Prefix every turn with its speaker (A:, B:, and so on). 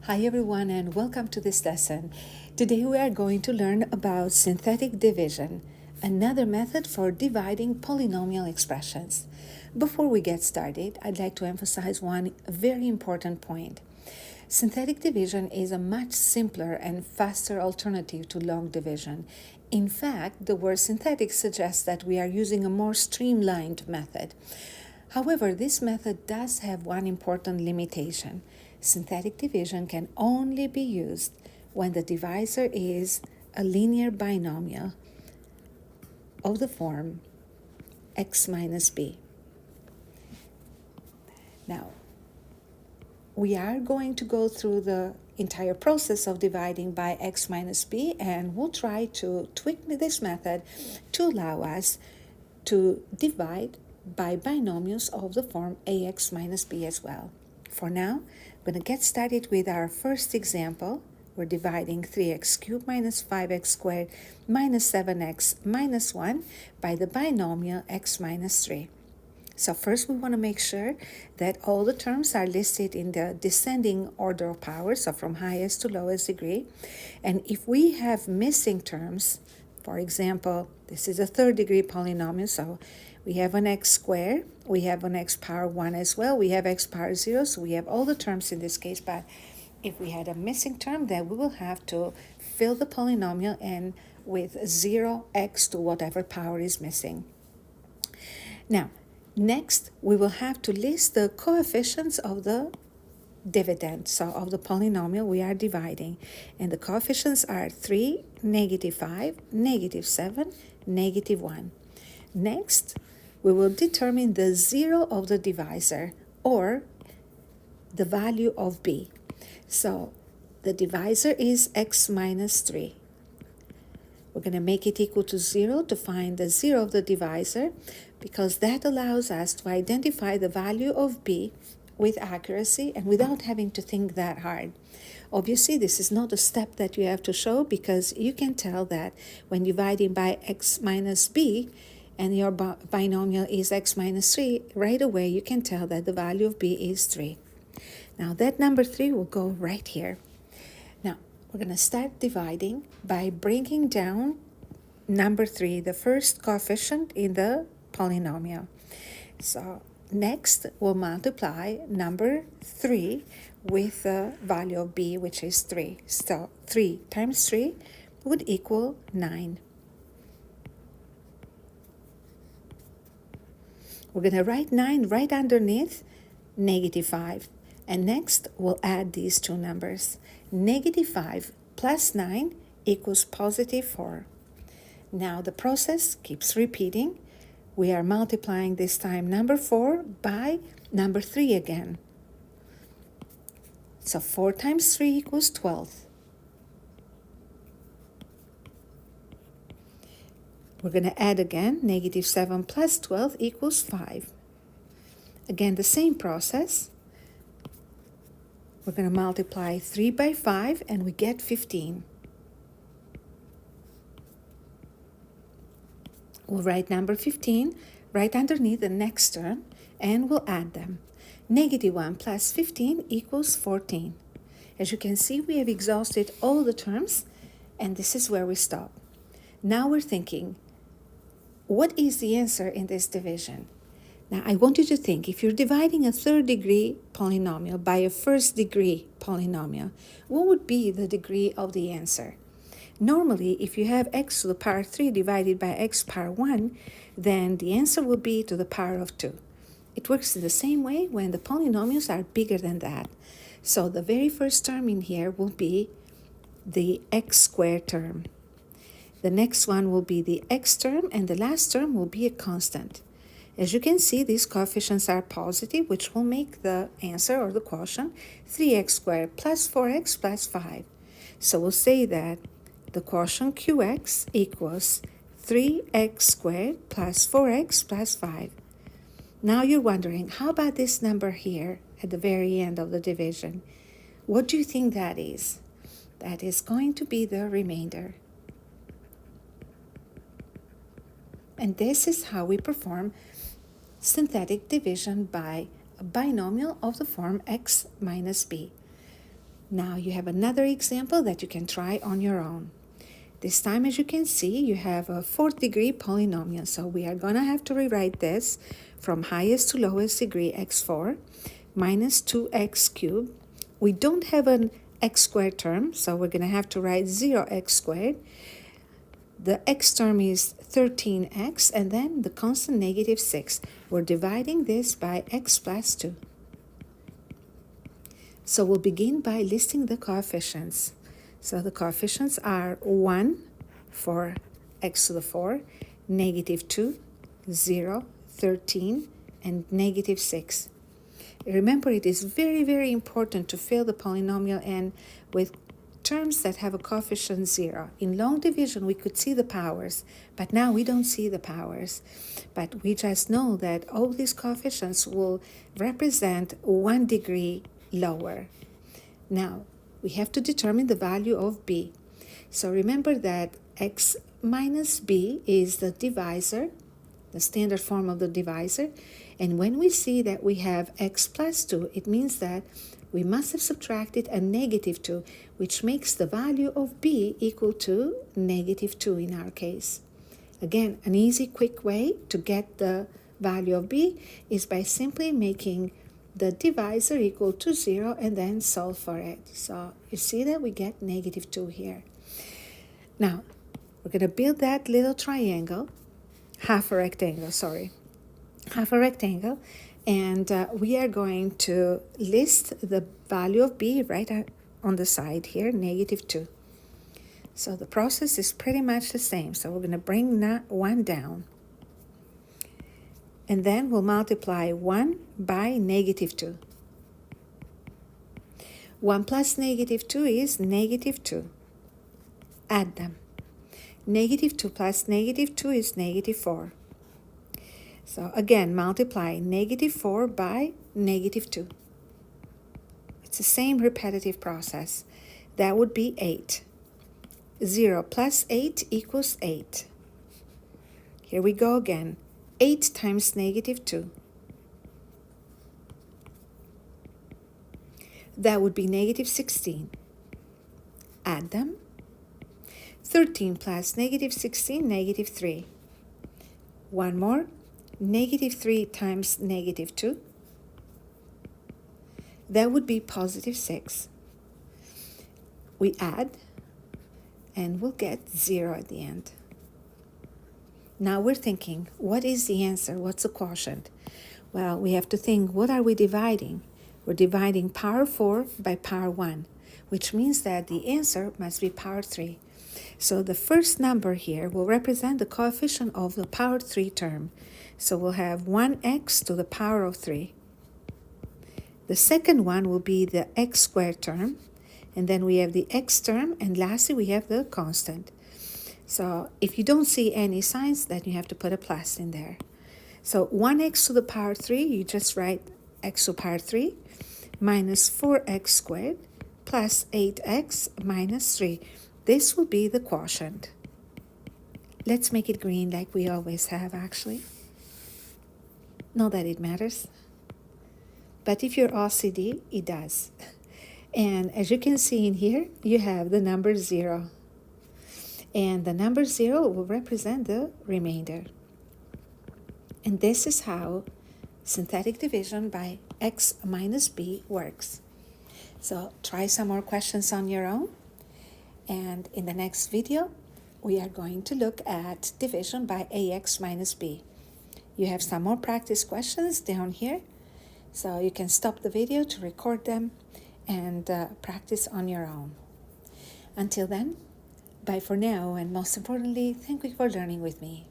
A: Hi everyone and welcome to this lesson. Today we are going to learn about synthetic division, another method for dividing polynomial expressions. Before we get started, I'd like to emphasize one very important point. Synthetic division is a much simpler and faster alternative to long division. In fact, the word synthetic suggests that we are using a more streamlined method. However, this method does have one important limitation. Synthetic division can only be used when the divisor is a linear binomial of the form x minus b. Now, we are going to go through the entire process of dividing by x minus b, and we'll try to tweak this method to allow us to divide by binomials of the form ax minus b as well. For now, I'm going to get started with our first example. We're dividing 3x cubed minus 5x squared minus 7x minus 1 by the binomial x minus 3. So first we want to make sure that all the terms are listed in the descending order of power, so from highest to lowest degree. And if we have missing terms, for example, this is a third degree polynomial, so we have an x squared, we have an x power 1 as well, we have x power 0, so we have all the terms in this case, but if we had a missing term, then we will have to fill the polynomial in with 0x to whatever power is missing. Now, next, we will have to list the coefficients of the dividend, so of the polynomial we are dividing. And the coefficients are 3, negative 5, negative 7, negative 1. Next, we will determine the zero of the divisor, or the value of b. So the divisor is x minus 3. We're going to make it equal to 0 to find the zero of the divisor, because that allows us to identify the value of b with accuracy and without having to think that hard. Obviously, this is not a step that you have to show, because you can tell that when dividing by x minus b and your binomial is x minus 3, right away you can tell that the value of b is 3. Now that number 3 will go right here. Now we're going to start dividing by bringing down number 3, the first coefficient in the polynomial. So next, we'll multiply number 3 with the value of b, which is 3. So 3 times 3 would equal 9. We're going to write 9 right underneath negative 5. And next, we'll add these two numbers. Negative 5 plus 9 equals positive 4. Now the process keeps repeating. We are multiplying this time number 4 by number 3 again. So 4 times 3 equals 12. We're going to add again. Negative 7 plus 12 equals 5. Again, the same process. We're going to multiply 3 by 5 and we get 15. We'll write number 15 right underneath the next term and we'll add them. Negative 1 plus 15 equals 14. As you can see, we have exhausted all the terms, and this is where we stop. Now we're thinking, what is the answer in this division? Now I want you to think, if you're dividing a third degree polynomial by a first degree polynomial, what would be the degree of the answer? Normally, if you have x to the power 3 divided by x power 1, then the answer will be to the power of 2. It works in the same way when the polynomials are bigger than that. So the very first term in here will be the x squared term. The next one will be the x term, and the last term will be a constant. As you can see, these coefficients are positive, which will make the answer, or the quotient, 3x squared plus 4x plus 5. So we'll say that the quotient qx equals 3x squared plus 4x plus 5. Now you're wondering, how about this number here at the very end of the division? What do you think that is? That is going to be the remainder. And this is how we perform synthetic division by a binomial of the form x minus b. Now you have another example that you can try on your own. This time, as you can see, you have a 4th degree polynomial. So we are going to have to rewrite this from highest to lowest degree x4 minus 2x cubed. We don't have an x squared term, so we're going to have to write 0x squared. The x term is 13x, and then the constant negative 6. We're dividing this by x plus 2. So we'll begin by listing the coefficients. So the coefficients are 1 for x to the 4, negative 2, 0, 13, and negative 6. Remember, it is very, very important to fill the polynomial n with terms that have a coefficient 0. In long division, we could see the powers, but now we don't see the powers. But we just know that all these coefficients will represent 1 degree lower. Now, we have to determine the value of b. So remember that x minus b is the divisor, the standard form of the divisor. And when we see that we have x plus 2, it means that we must have subtracted a negative 2, which makes the value of b equal to negative 2 in our case. Again, an easy, quick way to get the value of b is by simply making the divisor equal to 0 and then solve for it. So you see that we get negative 2 here. Now, we're going to build that little triangle, half a rectangle, and we are going to list the value of b right on the side here, negative 2. So the process is pretty much the same. So we're going to bring 1 down. And then we'll multiply 1 by negative 2. 1 plus negative 2 is negative 2. Add them. Negative 2 plus negative 2 is negative 4. So again, multiply negative 4 by negative 2. It's the same repetitive process. That would be 8. 0 plus 8 equals 8. Here we go again. 8 times negative 2. That would be negative 16. Add them. 13 plus negative 16, negative 3. One more. Negative 3 times negative 2. That would be positive 6. We add, and we'll get 0 at the end. Now we're thinking, what is the answer? What's the quotient? Well, we have to think, what are we dividing? We're dividing power 4 by power 1, which means that the answer must be power 3. So the first number here will represent the coefficient of the power 3 term. So we'll have 1x to the power of 3. The second one will be the x squared term, and then we have the x term, and lastly we have the constant. So if you don't see any signs, then you have to put a plus in there. So 1x to the power 3, you just write x to the power 3 minus 4x squared plus 8x minus 3. This will be the quotient. Let's make it green like we always have, actually. Not that it matters. But if you're OCD, it does. And as you can see in here, you have the number 0. And the number 0 will represent the remainder. And this is how synthetic division by x minus b works. So try some more questions on your own. And in the next video, we are going to look at division by ax minus b. You have some more practice questions down here, so you can stop the video to record them and practice on your own. Until then, bye for now, and most importantly, thank you for learning with me.